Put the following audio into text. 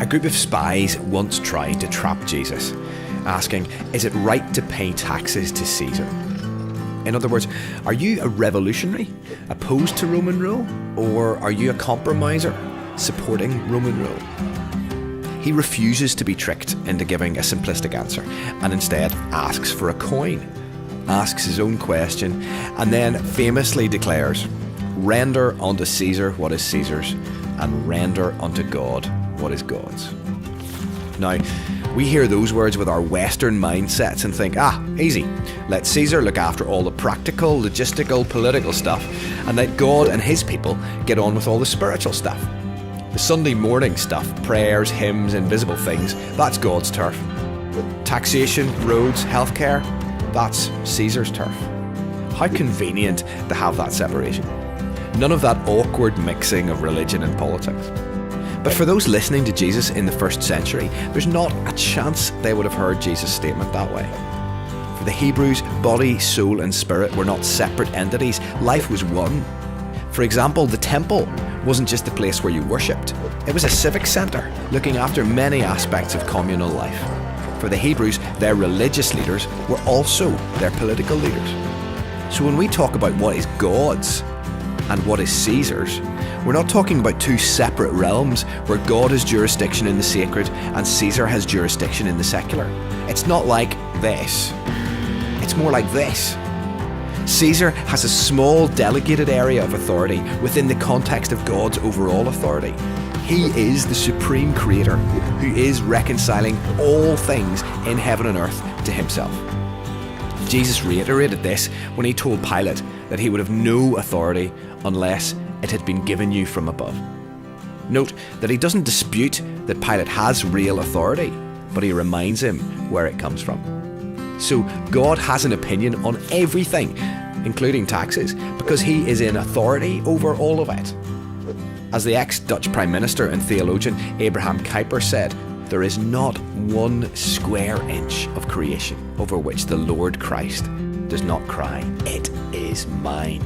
A group of spies once tried to trap Jesus, asking, is it right to pay taxes to Caesar? In other words, are you a revolutionary, opposed to Roman rule, or are you a compromiser, supporting Roman rule? He refuses to be tricked into giving a simplistic answer, and instead asks for a coin, asks his own question, and then famously declares, render unto Caesar what is Caesar's, and render unto God what is God's. Now, we hear those words with our Western mindsets and think, easy. Let Caesar look after all the practical, logistical, political stuff, and let God and his people get on with all the spiritual stuff. The Sunday morning stuff, prayers, hymns, invisible things, that's God's turf. Taxation, roads, healthcare, that's Caesar's turf. How convenient to have that separation. None of that awkward mixing of religion and politics. But for those listening to Jesus in the first century, there's not a chance they would have heard Jesus' statement that way. For the Hebrews, body, soul and spirit were not separate entities. Life was one. For example, the temple wasn't just a place where you worshipped. It was a civic centre, looking after many aspects of communal life. For the Hebrews, their religious leaders were also their political leaders. So when we talk about what is God's and what is Caesar's, we're not talking about two separate realms where God has jurisdiction in the sacred and Caesar has jurisdiction in the secular. It's not like this. It's more like this. Caesar has a small delegated area of authority within the context of God's overall authority. He is the supreme creator who is reconciling all things in heaven and earth to himself. Jesus reiterated this when he told Pilate that he would have no authority unless it had been given you from above. Note that he doesn't dispute that Pilate has real authority, but he reminds him where it comes from. So God has an opinion on everything, including taxes, because he is in authority over all of it. As the ex-Dutch Prime Minister and theologian Abraham Kuyper said, there is not 1 square inch of creation over which the Lord Christ does not cry, it is mine.